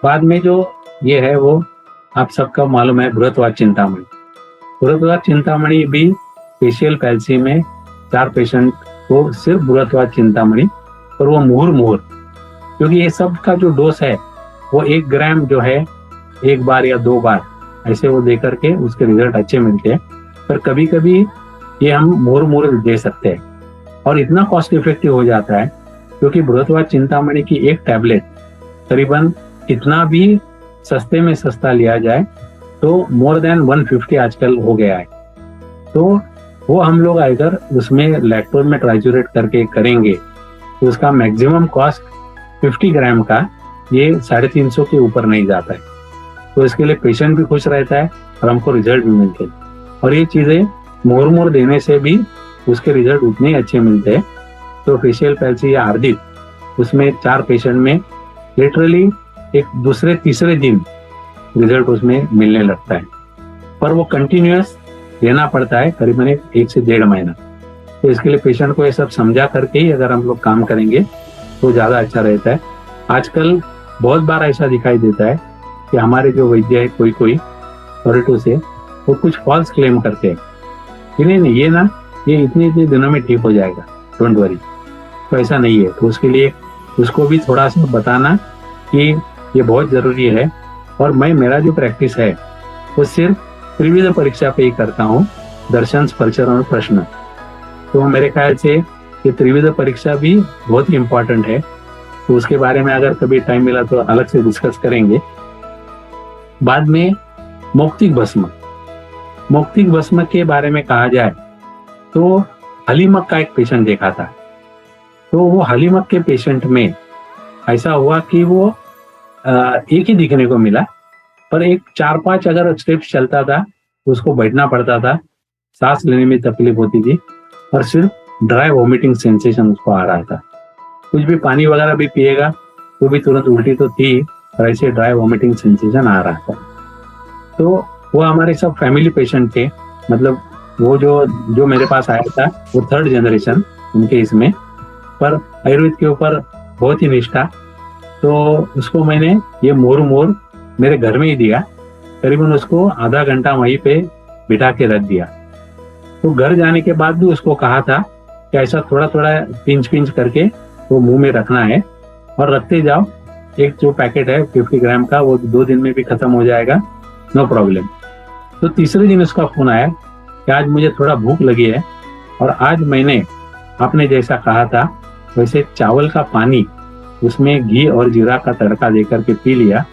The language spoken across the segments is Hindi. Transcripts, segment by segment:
बाद में जो ये है वो आप सबका मालूम है, बृहत्वाद चिंतामणि। बृहत्वाद चिंतामणि भी फेशियल पैल्सी में 4 पेशेंट को सिर्फ बृहत्वाद चिंतामणि, और वो मुहुर्मुहुर, क्योंकि ये सब का जो डोज है वो 1 ग्राम जो है 1 बार या 2 बार ऐसे वो दे करके उसके रिजल्ट अच्छे मिलते हैं। पर कभी कभी ये हम मुहुर्मुहुर दे सकते हैं और इतना कॉस्ट इफेक्टिव हो जाता है, क्योंकि बृहत्वाद चिंतामणि की एक टैबलेट करीबन कितना भी सस्ते में सस्ता लिया जाए तो मोर देन 150 आजकल हो गया है। तो वो हम लोग अगर उसमें लैक्टोज में ट्राइजोरेट करके करेंगे तो उसका मैक्सिमम कॉस्ट 50 ग्राम का ये 350 के ऊपर नहीं जाता है। तो इसके लिए पेशेंट भी खुश रहता है और हमको रिजल्ट भी मिलते हैं। और ये चीजें मुहुर्मुहुर देने से भी उसके रिजल्ट उतने ही अच्छे मिलते हैं। तो फेशियल पैल्सी या आर्दित उसमें 4 पेशेंट में लिटरली एक दूसरे तीसरे दिन रिजल्ट उसमें मिलने लगता है, पर वो कंटिन्यूअस लेना पड़ता है करीबन 1 से 1.5 महीना। तो इसके लिए पेशेंट को ये सब समझा करके ही अगर हम लोग काम करेंगे तो ज्यादा अच्छा रहता है। आजकल बहुत बार ऐसा दिखाई देता है कि हमारे जो वैद्य है कोई ऑथोरिटी से वो कुछ फॉल्स क्लेम करते हैं कि नहीं ये इतने दिनों में ठीक हो जाएगा, डोंट वरी। तो ऐसा नहीं है। तो उसके लिए उसको भी थोड़ा सा बताना कि ये बहुत जरूरी है। और मेरा जो प्रैक्टिस है वो सिर्फ त्रिविध परीक्षा पे ही करता हूँ, दर्शन, स्पर्शन और प्रश्न। तो मेरे ख्याल से ये त्रिविध परीक्षा भी बहुत ही इम्पोर्टेंट है। तो उसके बारे में अगर कभी टाइम मिला तो अलग से डिस्कस करेंगे। बाद में मौक्तिक भस्म के बारे में कहा जाए तो हलीमक का एक पेशेंट देखा था। तो वो हलीमक के पेशेंट में ऐसा हुआ कि वो एक ही दिखने को मिला, पर एक 4-5 अगर स्टेप्स चलता था उसको बैठना पड़ता था, सांस लेने में तकलीफ होती थी और सिर्फ ड्राई वॉमिटिंग सेंसेशन उसको आ रहा था। कुछ भी पानी वगैरह भी पिएगा तो भी तुरंत उल्टी तो थी, और ऐसे ड्राई वॉमिटिंग सेंसेशन आ रहा था। तो वो हमारे सब फैमिली पेशेंट थे, मतलब वो जो मेरे पास आया था वो 3rd जनरेशन उनके इसमें, पर आयुर्वेद के ऊपर बहुत ही निष्ठा। तो उसको मैंने ये मुहुर्मुहुर मेरे घर में ही दिया, करीबन उसको आधा घंटा वहीं पे बिठा के रख दिया। तो घर जाने के बाद भी उसको कहा था कि ऐसा थोड़ा थोड़ा पिंच करके वो मुंह में रखना है और रखते जाओ। एक जो पैकेट है 50 ग्राम का वो 2 दिन में भी खत्म हो जाएगा, नो प्रॉब्लम। तो तीसरे दिन उसका फोन आया कि आज मुझे थोड़ा भूख लगी है और आज मैंने आपने जैसा कहा था वैसे चावल का पानी उसमें घी और जीरा का तड़का देकर के पी लिया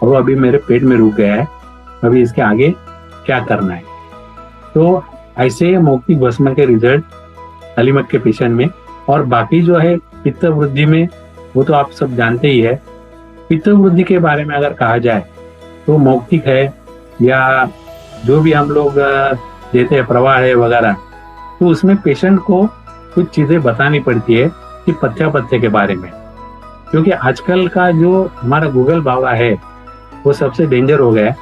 और वो अभी मेरे पेट में रुक गया है, अभी इसके आगे क्या करना है। तो ऐसे मौक्तिक भस्म के रिजल्ट हलीमक के पेशेंट में। और बाकी जो है पित्त वृद्धि में वो तो आप सब जानते ही है। पित्त वृद्धि के बारे में अगर कहा जाए तो मौक्तिक है या जो भी हम लोग देते हैं प्रवाह है वगैरह, तो उसमें पेशेंट को कुछ चीजें बतानी पड़ती है कि पथ्य के बारे में, क्योंकि आजकल का जो हमारा गूगल बाबा है वो सबसे डेंजर हो गया है।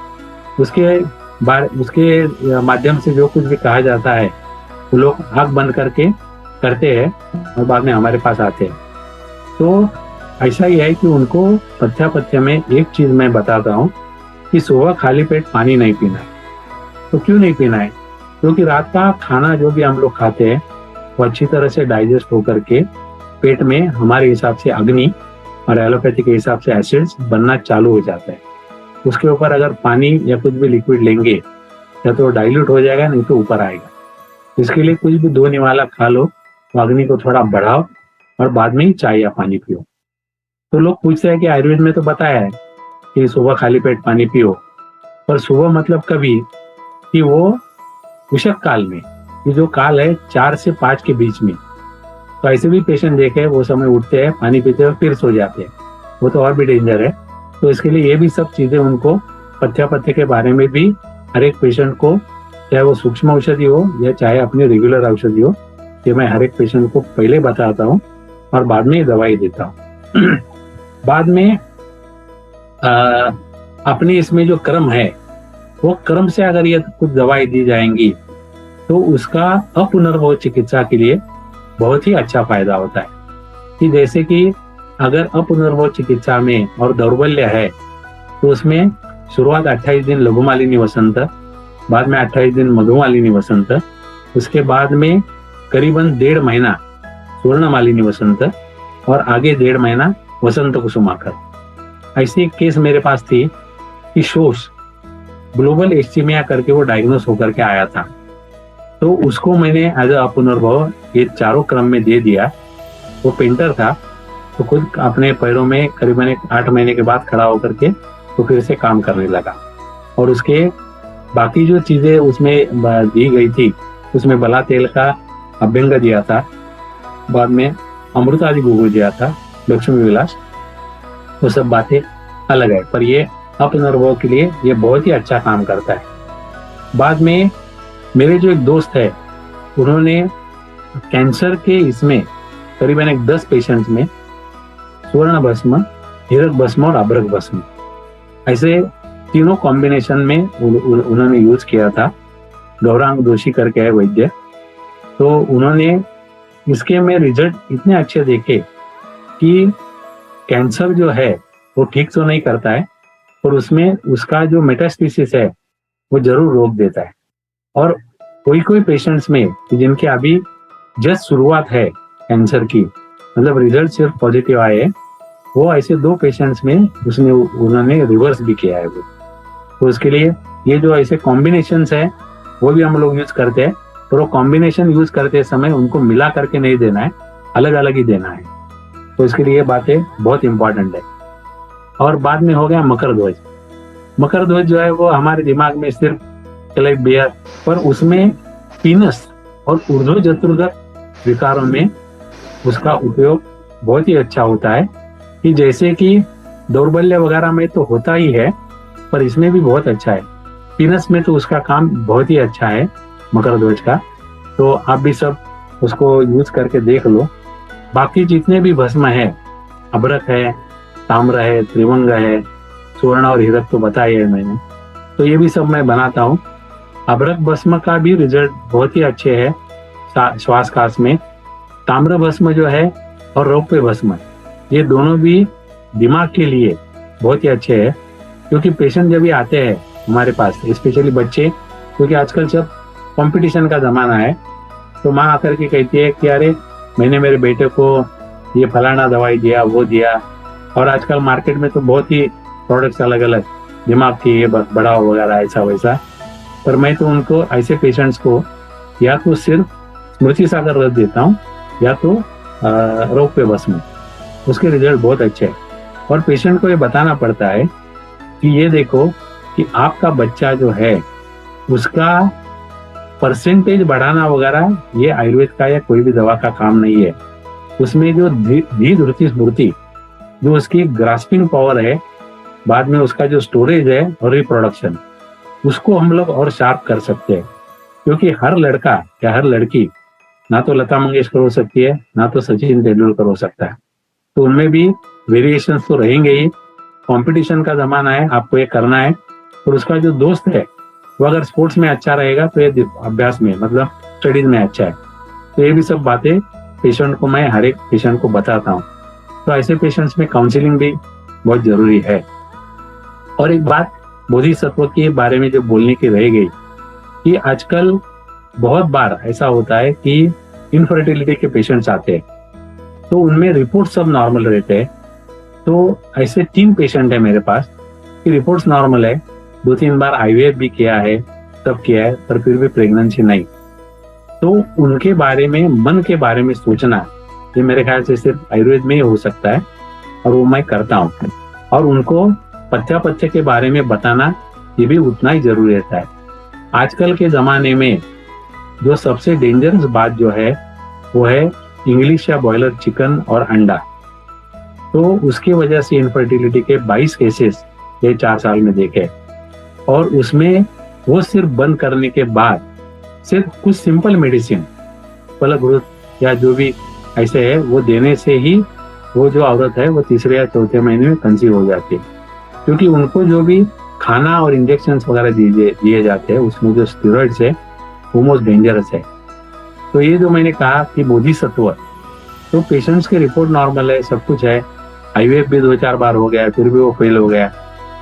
उसके माध्यम से जो कुछ भी कहा जाता है वो लोग आंख बंद करके करते हैं और बाद में हमारे पास आते हैं। तो ऐसा ही है कि उनको पथ्य में एक चीज मैं बताता हूँ कि सुबह खाली पेट पानी नहीं पीना है। तो क्यों नहीं पीना है? क्योंकि रात का खाना जो भी हम लोग खाते हैं वो अच्छी तरह से डाइजेस्ट होकर के पेट में हमारे हिसाब से अग्नि और एलोपैथी के हिसाब से एसिड्स बनना चालू हो जाता है। उसके ऊपर अगर पानी या कुछ भी लिक्विड लेंगे या तो डाइल्यूट हो जाएगा, नहीं तो ऊपर आएगा। इसके लिए कुछ भी 2 निवाला खा लो, तो अग्नि को थोड़ा बढ़ाओ और बाद में ही चाय या पानी पियो। तो लोग पूछते हैं कि आयुर्वेद में तो बताया है कि सुबह खाली पेट पानी पियो, पर सुबह मतलब कभी कि वो उषक काल में, ये जो काल है 4 से 5 के बीच में। तो ऐसे भी पेशेंट देखे वो समय उठते हैं, पानी पीते हैं, फिर सो जाते हैं, वो तो और भी डेंजर है। तो इसके लिए ये भी सब चीजें उनको पथ्य के बारे में भी हर एक पेशेंट को, चाहे वो सूक्ष्म औषधि हो या चाहे अपनी रेगुलर औषधि हो, ये मैं हर एक पेशेंट को पहले बताता हूँ और बाद में दवाई देता हूँ। बाद में अपने इसमें जो क्रम है वो क्रम से अगर ये कुछ दवाई दी जाएंगी तो उसका अपुनर्भव चिकित्सा के लिए बहुत ही अच्छा फायदा होता है। कि जैसे कि अगर अपुनर्भव चिकित्सा में और दौर्बल्य है तो उसमें शुरुआत 28 दिन लघुमालिनी वसंत, बाद में 28 दिन मधुमालिनी वसंत, उसके बाद में करीबन 1.5 महीना स्वर्णमालिनी वसंत और आगे 1.5 महीना वसंत कुसुमाकर। ऐसी एक केस मेरे पास थी कि शोष ग्लोबल एस्टीमिया करके वो डायग्नोस होकर के आया था। तो उसको मैंने एज अ पुनर्भव ये चारों क्रम में दे दिया। वो पेंटर था, तो खुद अपने पैरों में करीबन 8 महीने के बाद खड़ा होकर के तो फिर से काम करने लगा। और उसके बाकी जो चीजें उसमें दी गई थी, उसमें बला तेल का अभ्यंग दिया था, बाद में अमृतादि गुगु दिया था, लक्ष्मी विलास, वो सब बातें अलग है, पर ये अपनर्भव के लिए ये बहुत ही अच्छा काम करता है। बाद में मेरे जो एक दोस्त है, उन्होंने कैंसर के इसमें करीबन 10 पेशेंट्स में स्वर्ण भस्म, हीरक भस्म और अभ्रक भस्म ऐसे तीनों कॉम्बिनेशन में उन्होंने यूज किया था। गौरांग जोशी करके है वैद्य, तो उन्होंने इसके में रिजल्ट इतने अच्छे देखे कि कैंसर जो है वो ठीक तो नहीं करता है, और उसमें उसका जो मेटास्टेसिस है वो जरूर रोक देता है। और कोई कोई पेशेंट्स में जिनके अभी जस्ट शुरुआत है कैंसर की, मतलब रिजल्ट सिर्फ पॉजिटिव आए हैं, वो ऐसे 2 पेशेंट्स में उन्होंने रिवर्स भी किया है वो। तो उसके लिए ये जो ऐसे कॉम्बिनेशंस है वो भी हम लोग यूज करते हैं, और वो कॉम्बिनेशन यूज करते समय उनको मिला करके नहीं देना है, अलग अलग ही देना है। तो इसके लिए ये बातें बहुत इंपॉर्टेंट है। और बाद में हो गया मकर ध्वज। मकर ध्वज जो है वो हमारे दिमाग में सिर्फ क्लेब बियर, पर उसमें पीनस और ऊर्ध्व चतुर्गत विकारों में उसका उपयोग बहुत ही अच्छा होता है। कि जैसे कि दौर्बल्य वगैरह में तो होता ही है, पर इसमें भी बहुत अच्छा है। पीनस में तो उसका काम बहुत ही अच्छा है मकर ध्वज का, तो आप भी सब उसको यूज करके देख लो। बाकी जितने भी भस्म है, अभ्रक है, ताम्र है, त्रिवंग है, स्वर्ण और हीरक तो बताए है मैंने, तो ये भी सब मैं बनाता हूँ। अभ्रक भस्म का भी रिजल्ट बहुत ही अच्छे है श्वास काश में। ताम्र भस्म जो है और रौप्य भस्म, ये दोनों भी दिमाग के लिए बहुत ही अच्छे हैं। क्योंकि पेशेंट जब भी आते हैं हमारे पास, स्पेशली बच्चे, क्योंकि आजकल सब कंपटीशन का जमाना है, तो माँ आकर के कहती है कि अरे मैंने मेरे बेटे को ये फलाना दवाई दिया, वो दिया, और आजकल मार्केट में तो बहुत ही प्रोडक्ट्स अलग अलग, दिमाग की ये बढ़ाओ वगैरह ऐसा वैसा। पर मैं तो उनको ऐसे पेशेंट्स को या तो सिर्फ स्मृति सागर रस देता हूँ या तो रौप्य भस्म, उसके रिजल्ट बहुत अच्छे हैं। और पेशेंट को ये बताना पड़ता है कि ये देखो कि आपका बच्चा जो है उसका परसेंटेज बढ़ाना वगैरह ये आयुर्वेद का या कोई भी दवा का काम नहीं है। उसमें जो धी धृति स्मृति, जो उसकी ग्रास्पिंग पावर है, बाद में उसका जो स्टोरेज है और रिप्रोडक्शन, उसको हम लोग और शार्प कर सकते हैं। क्योंकि हर लड़का या हर लड़की ना तो लता मंगेशकर हो सकती है, ना तो सचिन तेंदुलकर हो सकता है, तो उनमें भी वेरिएशंस तो रहेंगे ही। कंपटीशन का जमाना है, आपको ये करना है। और उसका जो दोस्त है वो अगर स्पोर्ट्स में अच्छा रहेगा तो ये अभ्यास में, मतलब स्टडीज में अच्छा है। तो ये भी सब बातें पेशेंट को मैं हर एक पेशेंट को बताता हूँ। तो ऐसे पेशेंट्स में काउंसलिंग भी बहुत जरूरी है। और एक बात बोधिसत्व के बारे में जो बोलने की रह गई, कि आजकल बहुत बार ऐसा होता है कि इनफर्टिलिटी के पेशेंट्स आते हैं, तो उनमें रिपोर्ट सब नॉर्मल रहते हैं। तो ऐसे 3 पेशेंट है मेरे पास कि रिपोर्ट्स नॉर्मल है, 2-3 बार आईवीएफ भी किया है, सब किया है, पर फिर भी प्रेगनेंसी नहीं। तो उनके बारे में, मन के बारे में सोचना, ये मेरे ख्याल से सिर्फ आयुर्वेद में ही हो सकता है, और वो मैं करता हूँ। और उनको पथ्य के बारे में बताना ये भी उतना ही जरूरी रहता है। आजकल के जमाने में जो सबसे डेंजरस बात जो है वो है इंग्लिश या बॉयलर चिकन और अंडा। तो उसकी वजह से इनफर्टिलिटी के 22 केसेस ये 4 साल में देखे, और उसमें वो सिर्फ बंद करने के बाद सिर्फ कुछ सिंपल मेडिसिन, फलग्रुत या जो भी ऐसे है, वो देने से ही वो जो औरत है वो 3 या 4 महीने में कंसीव हो जाती है। क्योंकि उनको जो भी खाना और इंजेक्शन वगैरह दिए जाते हैं, उसमें जो स्टेरॉइड्स है वो मोस्ट डेंजरस है। तो ये जो मैंने कहा कि बोधिसत्व, तो पेशेंट्स के रिपोर्ट नॉर्मल है, सब कुछ है, आईवीएफ भी 2-4 बार हो गया, फिर भी वो फेल हो गया,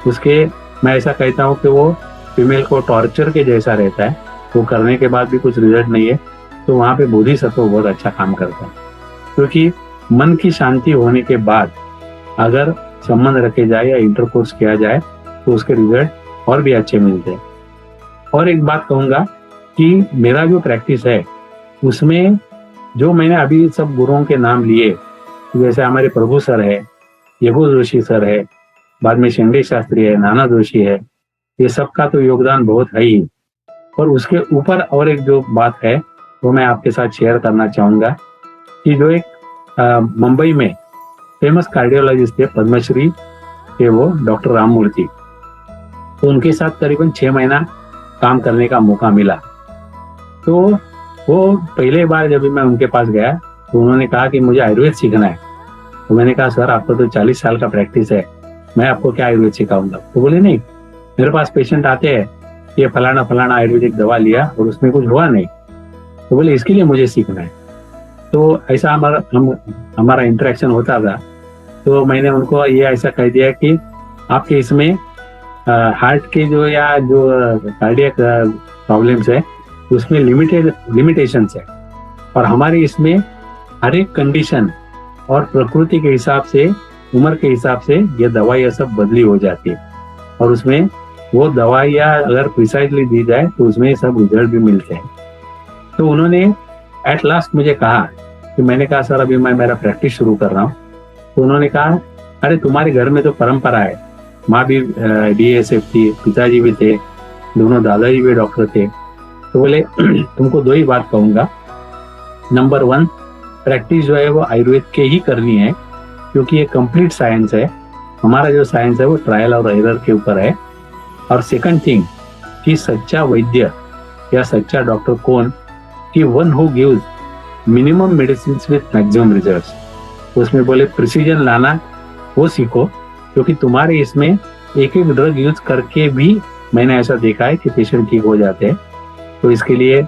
उसके मैं ऐसा कहता हूँ कि वो फीमेल को टॉर्चर के जैसा रहता है, वो करने के बाद भी कुछ रिजल्ट नहीं है, तो वहाँ पे बोधिसत्व बहुत अच्छा काम करता है। क्योंकि मन की शांति होने के बाद अगर संबंध रखे जाए या इंटरकोर्स किया जाए तो उसके रिजल्ट और भी अच्छे मिलते हैं। और एक बात कहूंगा कि मेरा जो प्रैक्टिस है उसमें जो मैंने अभी सब गुरुओं के नाम लिए, जैसे हमारे प्रभु सर है, यगो जोशी सर है, बाद में शिंदे शास्त्री है, नाना जोशी है, ये सबका तो योगदान बहुत है ही। और उसके ऊपर और एक जो बात है वो मैं आपके साथ शेयर करना चाहूंगा कि जो एक मुंबई में फेमस कार्डियोलॉजिस्ट थे, पद्मश्री थे वो, डॉक्टर राममूर्ति, तो उनके साथ करीबन 6 महीना काम करने का मौका मिला। तो वो पहले बार जब मैं उनके पास गया तो उन्होंने कहा कि मुझे आयुर्वेद सीखना है। तो मैंने कहा सर आपको तो 40 साल का प्रैक्टिस है, मैं आपको क्या आयुर्वेद सिखाऊंगा। तो बोले नहीं, मेरे पास पेशेंट आते हैं, ये फलाना फलाना आयुर्वेदिक दवा लिया और उसमें कुछ हुआ नहीं, तो बोले इसके लिए मुझे सीखना है। तो ऐसा हमारा इंटरेक्शन होता था। तो मैंने उनको ये ऐसा कह दिया कि आपके इसमें हार्ट के जो या जो कार्डियक प्रॉब्लम्स है उसमें लिमिटेशंस है, और हमारे इसमें हर एक कंडीशन और प्रकृति के हिसाब से, उम्र के हिसाब से ये दवाइयाँ सब बदली हो जाती है, और उसमें वो दवाइयाँ अगर प्रिसाइजली दी जाए तो उसमें सब रिजल्ट भी मिलते हैं। तो उन्होंने एट लास्ट मुझे कहा कि मैंने कहा सर अभी मैं मेरा प्रैक्टिस शुरू कर रहा हूँ। तो उन्होंने कहा अरे तुम्हारे घर में तो परंपरा है, माँ भी DSF थी, पिताजी भी थे, दोनों दादाजी भी डॉक्टर थे। तो बोले तुमको 2 ही बात कहूंगा, नंबर 1 प्रैक्टिस जो है वो आयुर्वेद के ही करनी है, क्योंकि ये कंप्लीट साइंस है, हमारा जो साइंस है वो ट्रायल और एरर के ऊपर है। और सेकंड थिंग कि सच्चा वैद्य या सच्चा डॉक्टर कौन, कि one who gives minimum medicine with maximum results. उसमें बोले प्रिसीजन लाना वो सीखो, क्योंकि तुम्हारे इसमें एक एक ड्रग यूज करके भी मैंने ऐसा देखा है कि पेशेंट ठीक हो जाते हैं। तो इसके लिए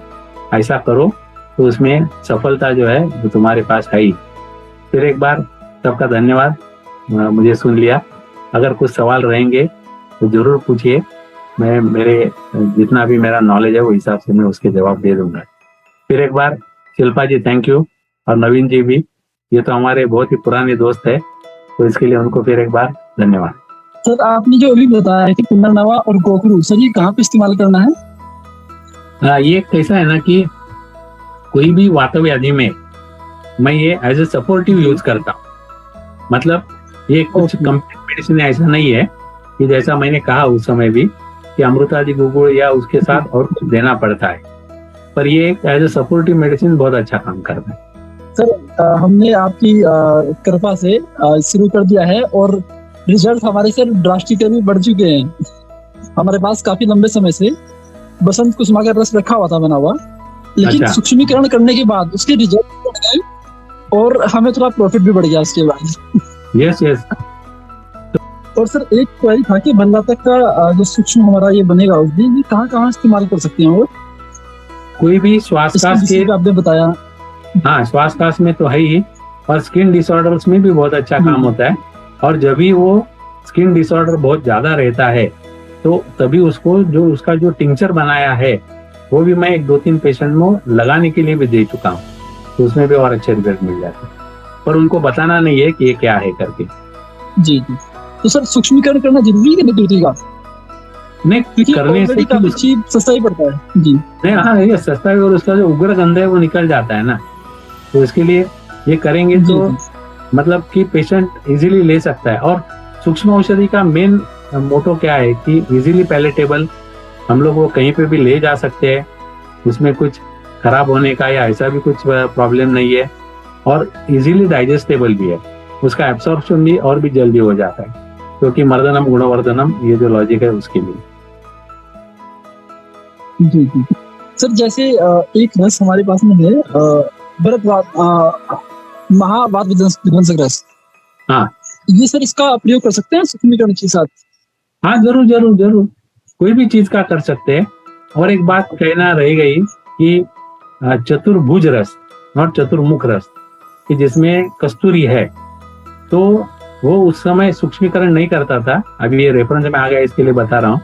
ऐसा करो, तो उसमें सफलता जो है वो तुम्हारे पास है ही। फिर एक बार सबका धन्यवाद, मुझे सुन लिया। अगर कुछ सवाल रहेंगे तो जरूर पूछिए, मैं मेरे जितना भी मेरा नॉलेज है वो हिसाब से मैं उसके जवाब दे दूंगा। फिर एक बार शिल्पा जी थैंक यू, और नवीन जी भी, ये तो हमारे बहुत ही पुराने दोस्त है, तो इसके लिए उनको फिर एक बार धन्यवाद। सर आपने जो अभी बताया है कि पुनर्नवा और गोखरू, सर ये कहाँ पे इस्तेमाल करना है? ये कैसा है ना कि कोई भी वातव्याधि में मैं ये एज ए सपोर्टिव यूज करता हूँ। मतलब ये कुछ कंप्लीट मेडिसिन ऐसा नहीं है कि जैसा मैंने कहा उस समय भी कि अमृतादि गुगुड़ या उसके साथ और कुछ देना पड़ता है, पर ये एक एज ए सपोर्टिव मेडिसिन बहुत अच्छा काम करता है। सर हमने आपकी कृपा से शुरू कर दिया है और रिजल्ट हमारे सर ड्रास्टिकली बढ़ चुके हैं। हमारे पास काफी लंबे समय से बसंत कुसुमा का रस रखा हुआ था बना हुआ, लेकिन अच्छा। सूक्ष्मीकरण करने के बाद उसके रिजल्ट बढ़ गए और हमें थोड़ा प्रॉफिट भी बढ़ गया उसके बाद। Yes yes. और सर एक क्वेरी था कि भल्ला तक का जो सूक्ष्म हमारा ये बनेगा उसमें ये कहाँ इस्तेमाल कर सकते हैं? और कोई भी श्वास के आपने बताया, हाँ श्वास काश में तो है ही, और स्किन डिसऑर्डर्स में भी बहुत अच्छा काम होता है। और जब भी वो स्किन डिसऑर्डर बहुत ज्यादा रहता है तो तभी उसको जो उसका जो टिंचर बनाया है वो भी मैं 1-2-3 पेशेंट में लगाने के लिए भी दे चुका हूँ, तो उसमें भी और अच्छे रिजल्ट मिल जाते हैं, पर उनको बताना नहीं है कि ये क्या है करके। जी जी। तो सर सूक्ष्मीकरण करना जरूरी है ड्यूटी का? नहीं करने से काफी सस्ता ही पड़ता है जी। नहीं, हाँ ये सस्ता है, और उसका जो उग्र गंध है वो निकल जाता है ना, तो इसके लिए ये करेंगे तो मतलब कि पेशेंट इजीली ले सकता है। और सूक्ष्म औषधि का मेन मोटो क्या है कि इजीली पैलेटेबल, हम लोग वो कहीं पे भी ले जा सकते हैं, उसमें कुछ खराब होने का या ऐसा भी कुछ प्रॉब्लम नहीं है, और इजीली डाइजेस्टेबल भी है, उसका एब्सॉर्प्शन भी और भी जल्दी हो जाता है, क्योंकि मर्दनम गुणवर्धनम ये जो लॉजिक है उसके लिए। जी जी सर, जैसे एक रस हमारे पास में है महावात विध्वंसक रस, हाँ ये सर इसका प्रयोग कर सकते हैं सूक्ष्मीकरण के साथ? हाँ जरूर जरूर जरूर, कोई भी चीज का कर सकते हैं। और एक बात कहना रह गई कि चतुर्भुज रस, नॉट चतुर्मुख रस, कि जिसमें कस्तूरी है, तो वो उस समय सूक्ष्मीकरण नहीं करता था, अभी ये रेफरेंस में आ गया इसके लिए बता रहा हूँ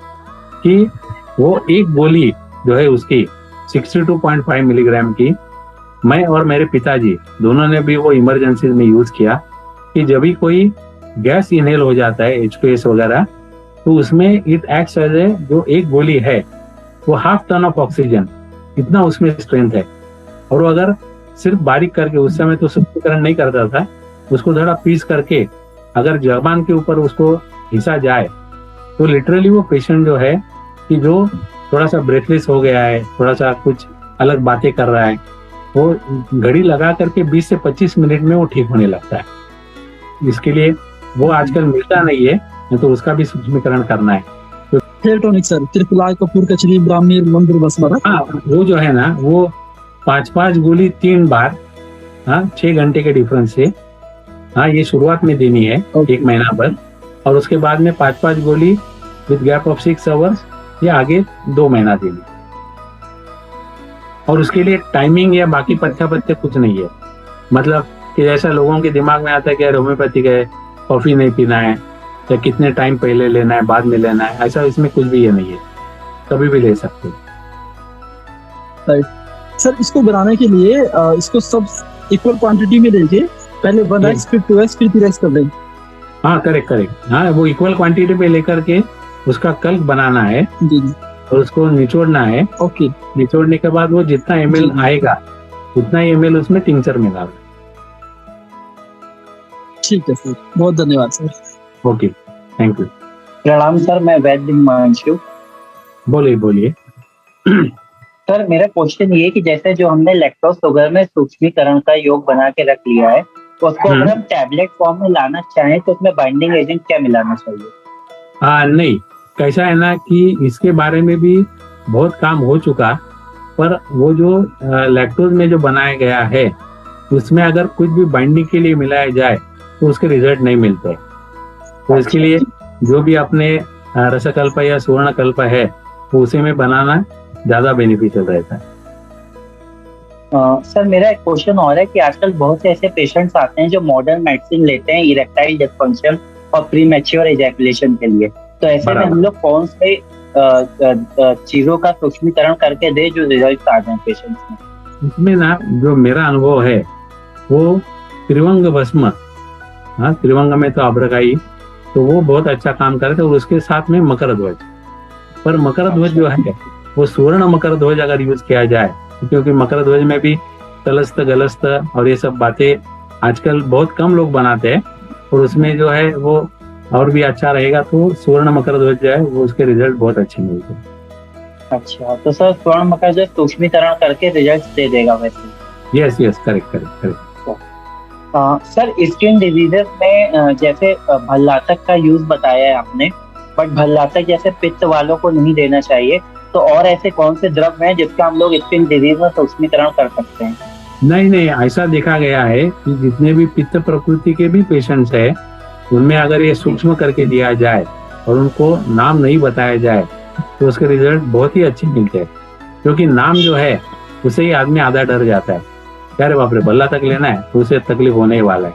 कि वो एक गोली जो है उसकी 62.5 मिलीग्राम की, मैं और मेरे पिताजी दोनों ने भी वो इमरजेंसी में यूज किया कि जब भी कोई गैस इनहेल हो जाता है H2S वगैरह, तो उसमें इट एक्ट्स एज ए, जो एक गोली है वो हाफ टन ऑफ ऑक्सीजन, इतना उसमें स्ट्रेंथ है। और वो अगर सिर्फ बारीक करके, उस समय तो सूक्ष्मीकरण नहीं करता था, उसको थोड़ा पीस करके अगर जबान के ऊपर उसको घिसा जाए तो लिटरली वो पेशेंट जो है कि जो थोड़ा सा ब्रेथलेस हो गया है, थोड़ा सा कुछ अलग बातें कर रहा है, वो घड़ी लगा करके 20 से 25 मिनट में वो ठीक होने लगता है। इसके लिए वो आजकल मिलता नहीं है, नहीं तो उसका भी सूक्ष्मीकरण करना है। हेयर टॉनिक सर, त्रिपुलाई, कपूर, कचरी, ब्राह्मी, मंदिर, बसमरा। हाँ, वो जो है ना, वो 5-5 गोली 3 बार, हाँ, 6 घंटे के डिफरेंस से, हाँ, ये शुरुआत में देनी है, Okay. 1 महीना भर, और उसके बाद में 5-5 गोली विद गैप ऑफ 6 आवर्स ये आगे 2 महीना देनी। और उसके लिए टाइमिंग या बाकी पथ्य पथ्य कुछ नहीं है, मतलब कि जैसा लोगों के दिमाग में आता है कि यार होम्योपैथिक है, कॉफी नहीं पीना है, या कितने टाइम पहले लेना है, बाद में लेना है, ऐसा इसमें कुछ भी ये नहीं है, कभी भी ले सकते हो। सर इसको बनाने के लिए इसको सब इक्वल क्वांटिटी में लेके पहले 1x फिर 2x फिर 3x कर दें। हाँ, करेक्ट करेक्ट, हाँ, वो इक्वल क्वांटिटी पे लेकर के उसका कल्प बनाना है जी जी, और उसको निचोड़ना है। ओके, निचोड़ने के बाद वो जितना ml आएगा उतना ही ml उसमें टिंचर में डालना। ठीक है सर, बहुत धन्यवाद सर। Okay, thank you. प्रणाम सर, मैं वैद्य हिमांशु। बोलिए बोलिए। सर मेरा क्वेश्चन ये है कि जैसे जो हमने लैक्टोज शुगर में सूक्ष्मीकरण का योग बना के रख लिया है, तो उसको अगर हम टैबलेट फॉर्म में लाना चाहें तो उसमें बाइंडिंग एजेंट क्या मिलाना चाहिए? नहीं, कैसा है ना कि इसके बारे में भी बहुत काम हो चुका, पर वो जो लैक्टोज में जो बनाया गया है उसमें अगर कुछ भी बाइंडिंग के लिए मिलाया जाए तो उसके रिजल्ट नहीं मिलते। तो इसके लिए जो भी अपने रसकल्प या सुवर्णकल्प है वो उसी में बनाना ज्यादा बेनिफिशियल रहता है। सर मेरा एक क्वेश्चन और है कि आजकल बहुत से ऐसे पेशेंट्स आते हैं जो मॉडर्न मेडिसिन लेते हैं इरेक्टाइल डिस्फंक्शन और प्रीमैच्योर एजैकुलेशन के लिए, तो ऐसे में हम लोग कौन से चीजों का सूक्ष्मीकरण करके दे जो रिजल्ट आ जाए पेशेंट्स में? इसमें ना जो मेरा अनुभव है वो त्रिवंग भस्म, हाँ, त्रिवंग में तो अब्रकाई, तो वो बहुत अच्छा काम करते हैं, और उसके साथ में मकर ध्वज। पर मकर ध्वज जो है वो सुवर्ण मकर ध्वज अगर यूज किया जाए, क्योंकि मकर ध्वज में भी तलस्त गलस्त और ये सब बातें आजकल बहुत कम लोग बनाते हैं, और उसमें जो है वो और भी अच्छा रहेगा, तो सुवर्ण मकर ध्वज जो है वो उसके रिजल्ट बहुत अच्छे मिलते हैं। अच्छा, तो सर स्वर्ण मकर ध्वज सूक्ष्मीकरण करके रिजल्ट दे देगा वैसे? Yes yes, correct correct correct. Sir skin diseases में जैसे भल्लातक का यूज बताया है आपने, बट भल्लातक जैसे पित्त वालों को नहीं देना चाहिए, तो और ऐसे कौन से द्रव हैं जिसका हम लोग स्किन डिजीज में सूक्ष्मीकरण कर सकते हैं? नहीं, ऐसा देखा गया है कि जितने भी पित्त प्रकृति के भी पेशेंट्स है उनमें अगर ये सूक्ष्म करके दिया जाए और उनको नाम नहीं बताया जाए तो उसके रिजल्ट बहुत ही अच्छे मिलते हैं, क्योंकि नाम जो है उससे ही आदमी आधा डर जाता है, अरे बाप रे भल्ला तक लेना है तो उसे तकलीफ होने ही वाला है।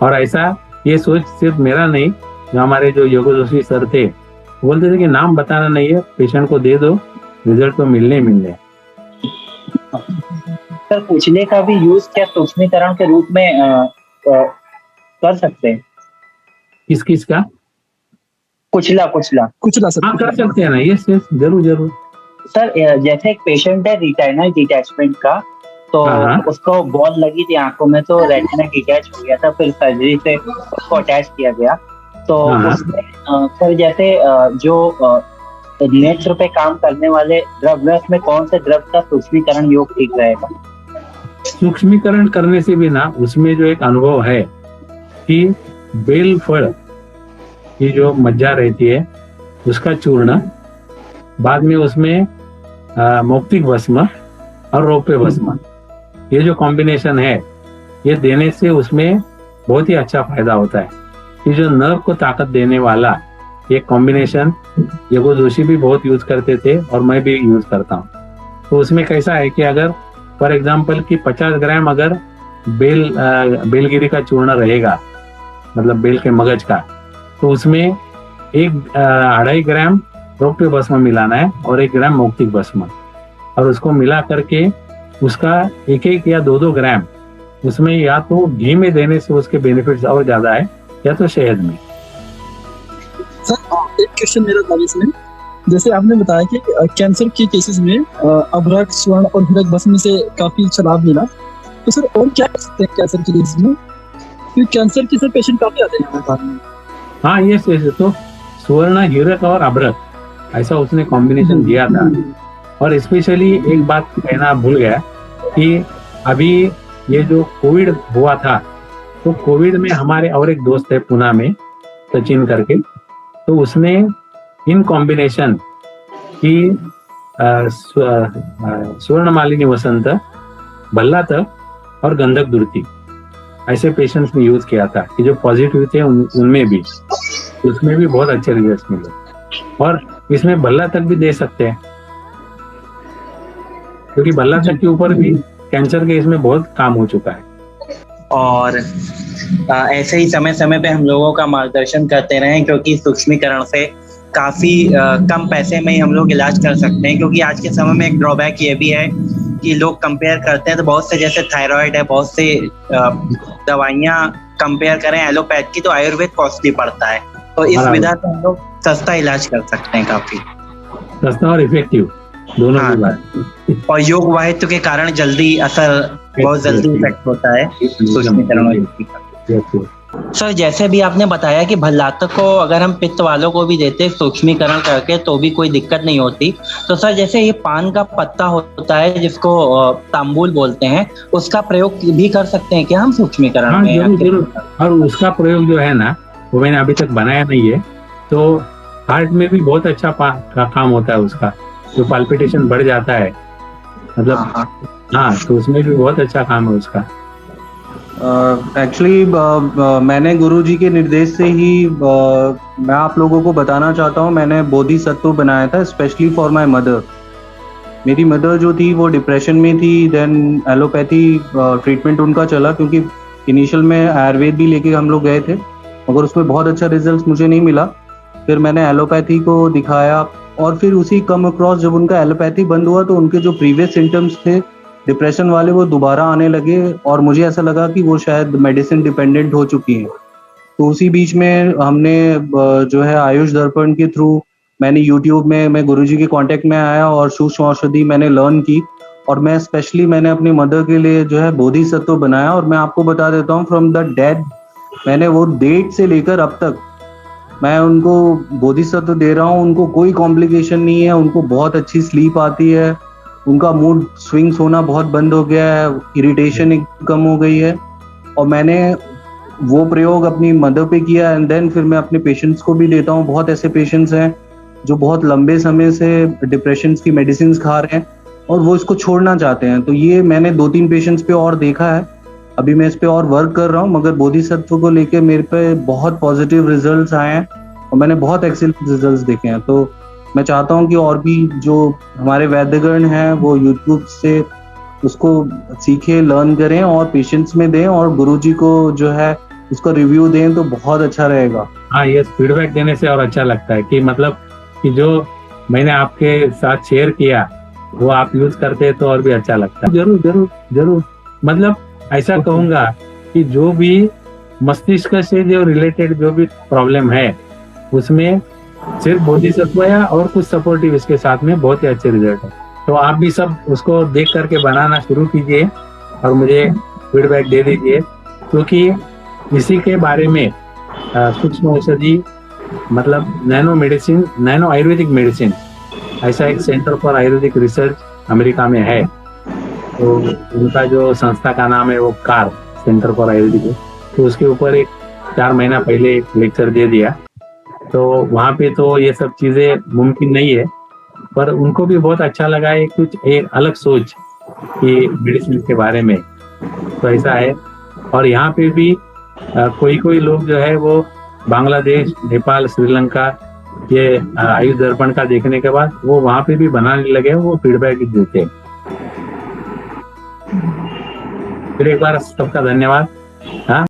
और ऐसा ये सोच सिर्फ मेरा नहीं, जो हमारे जो योग जोशी सर थे बोलते थे कि नाम बताना नहीं है, पेशेंट को दे दो, रिजल्ट तो मिलने ही मिलने। सर कुचले का भी यूज क्या सूक्ष्मीकरण के रूप में कर सकते हैं? किस का? कुचला सर, हाँ, कर सकते हैं ना, यस यस, जरूर जरूर। सर जैसे एक पेशेंट है रिटाइनल डिटैचमेंट का, तो उसको बॉल लगी थी आंखों में, तो रेटिना डिटैच हो गया था, फिर सर्जरी से उसको अटैच किया गया, तो उसमें सर जैसे जो नेत्र पे काम करने वाले द्रव है उसमें कौन से द्रव का सूक्ष्मीकरण योग ठीक रहेगा? सूक्ष्मीकरण करने से भी ना उसमें जो एक अनुभव है कि बेल फल की जो मज्जा रहती है उसका चूर्ण, बाद में उसमें मौक्तिक भस्म और रौप्य भस्म, ये जो कॉम्बिनेशन है ये देने से उसमें बहुत ही अच्छा फायदा होता है। कि जो नर्व को ताकत देने वाला ये कॉम्बिनेशन योगो जोशी भी बहुत यूज करते थे और मैं भी यूज करता हूँ। तो उसमें कैसा है कि अगर फॉर एग्जाम्पल कि 50 ग्राम अगर बेलगिरी का चूर्ण रहेगा मतलब बेल के मगज का, तो उसमें 2.5 ग्राम रौप्य भस्म मिलाना है और 1 ग्राम मौक्तिक भस्म, और उसको मिला करके उसका 1 या 2 ग्राम उसमें या तो घी में देने से उसके बेनिफिट्स और ज्यादा है, या तो शहद में। सर एक क्वेश्चन मेरा था इसमें, जैसे आपने बताया कि कैंसर के केसेस में अभ्रक, स्वर्ण और हीरक भस्म से काफी अच्छा लाभ मिला, तो सर और क्या कर सकते हैं कैंसर के केसेस में, क्योंकि कैंसर के सर पेशेंट काफी आते हैं हमारे पास में। हाँ, ये तो स्वर्ण, हीरक और अभ्रक ऐसा उसने कॉम्बिनेशन दिया था। और स्पेशली एक बात कहना भूल गया कि अभी ये जो कोविड हुआ था, तो कोविड में हमारे और एक दोस्त है पुणे में, सचिन करके, तो उसने इन कॉम्बिनेशन की स्वर्ण मालिनी वसंत, भल्लात और गंधक दुर्ति ऐसे पेशेंट्स में यूज किया था कि जो पॉजिटिव थे उनमें भी, उसमें भी बहुत अच्छे रिजल्ट मिले। और इसमें भल्ला तक भी दे सकते हैं, क्योंकि भल्ला तक के ऊपर भी कैंसर के इसमें बहुत काम हो चुका है। और ऐसे ही समय समय पे हम लोगों का मार्गदर्शन करते रहें, क्योंकि सूक्ष्मीकरण से काफी कम पैसे में ही हम लोग इलाज कर सकते हैं। क्योंकि आज के समय में एक ड्रॉबैक ये भी है कि लोग कंपेयर करते हैं, तो बहुत से, जैसे थायराइड है, बहुत से दवाइयां कंपेयर करें एलोपैथ की तो आयुर्वेद कॉस्टली पड़ता है, तो इस विधा से हम लोग सस्ता इलाज कर सकते हैं, काफी सस्ता और इफेक्टिव दोनों की बात। और योग वाहित्व के कारण जल्दी असर, बहुत जल्दी इफेक्ट होता है सूक्ष्मीकरण का। सर जैसे भी आपने बताया कि भल्लातक को अगर हम पित्त वालों को भी देते सूक्ष्मीकरण करके तो भी कोई दिक्कत नहीं होती, तो सर जैसे ये पान का पत्ता होता है जिसको तांबुल बोलते हैं, उसका प्रयोग भी कर सकते हैं क्या हम सूक्ष्मीकरण में? जरूर। और उसका प्रयोग जो है ना, वो मैंने अभी तक बनाया नहीं है, तो हार्ट में भी बहुत अच्छा काम होता है उसका, जो पाल्पिटेशन बढ़ जाता है, मतलब हाँ, तो उसमें भी बहुत अच्छा काम है उसका। एक्चुअली मैंने गुरुजी के निर्देश से ही मैं आप लोगों को बताना चाहता हूँ, मैंने बोधिसत्व बनाया था स्पेशली फॉर माय मदर। मेरी मदर जो थी वो डिप्रेशन में थी, देन एलोपैथी ट्रीटमेंट उनका चला, क्योंकि इनिशियल में आयुर्वेद भी लेके हम लोग गए थे, मगर उसमें बहुत अच्छा रिजल्ट मुझे नहीं मिला। फिर मैंने एलोपैथी को दिखाया, और फिर उसी कम अक्रॉस जब उनका एलोपैथी बंद हुआ तो उनके जो प्रीवियस सिम्टम्स थे डिप्रेशन वाले वो दोबारा आने लगे, और मुझे ऐसा लगा कि वो शायद मेडिसिन डिपेंडेंट हो चुकी हैं। तो उसी बीच में हमने जो है आयुष दर्पण के थ्रू मैंने यूट्यूब में, मैं गुरुजी के कांटेक्ट में आया और सूक्ष्म औषधि मैंने लर्न की, और मैं स्पेशली मैंने अपनी मदर के लिए जो है बोधिसत्व बनाया। और मैं आपको बता देता हूँ, फ्रॉम द डेड, मैंने वो डेट से लेकर अब तक मैं उनको बोधिसत्व दे रहा हूँ, उनको कोई कॉम्प्लिकेशन नहीं है, उनको बहुत अच्छी स्लीप आती है, उनका मूड स्विंग्स होना बहुत बंद हो गया है, इरिटेशन कम हो गई है। और मैंने वो प्रयोग अपनी मदर पे किया, एंड देन फिर मैं अपने पेशेंट्स को भी देता हूँ। बहुत ऐसे पेशेंट्स हैं जो बहुत लंबे समय से डिप्रेशन की मेडिसिन खा रहे हैं और वो इसको छोड़ना चाहते हैं, तो ये मैंने 2-3 पेशेंट्स पे और देखा है, अभी मैं इस पे और वर्क कर रहा हूँ। मगर बोधिसत्व को लेके मेरे पे बहुत पॉजिटिव रिजल्ट्स आए हैं और मैंने बहुत एक्सीलेंट रिजल्ट्स देखे हैं। तो मैं चाहता हूँ कि और भी जो हमारे वैद्यगण हैं वो यूट्यूब से उसको सीखे, लर्न करें और पेशेंट्स में दें, और गुरुजी को जो है उसका रिव्यू दें, तो बहुत अच्छा रहेगा। हाँ, ये फीडबैक देने से और अच्छा लगता है कि मतलब कि जो मैंने आपके साथ शेयर किया वो आप यूज करते तो और भी अच्छा लगता है। जरूर जरूर जरूर, मतलब ऐसा कहूंगा कि जो भी मस्तिष्क से जो रिलेटेड जो भी प्रॉब्लम है उसमें सिर्फ बोधिसत्व या और कुछ सपोर्टिव इसके साथ में बहुत ही अच्छे रिजल्ट है। तो आप भी सब उसको देख करके बनाना शुरू कीजिए और मुझे फीडबैक दे दीजिए, क्योंकि इसी के बारे में सूक्ष्म औषधि, मतलब nano medicine, nano Ayurvedic medicine, ऐसा एक centre for Ayurvedic research America में है। तो उनका जो संस्था का नाम है वो कार सेंटर फॉर आयुर्वेदिक, तो उसके ऊपर एक 4 महीना पहले एक लेक्चर दे दिया। तो वहाँ पे तो ये सब चीजें मुमकिन नहीं है, पर उनको भी बहुत अच्छा लगा है, कुछ एक अलग सोच कि मेडिसिन के बारे में, तो ऐसा है। और यहाँ पे भी कोई लोग जो है वो बांग्लादेश, नेपाल, श्रीलंका ये आयुष दर्पण का देखने के बाद वो वहाँ पे भी बनाने लगे, वो फीडबैक देते हैं। फिर एक बार सबका धन्यवाद। हाँ।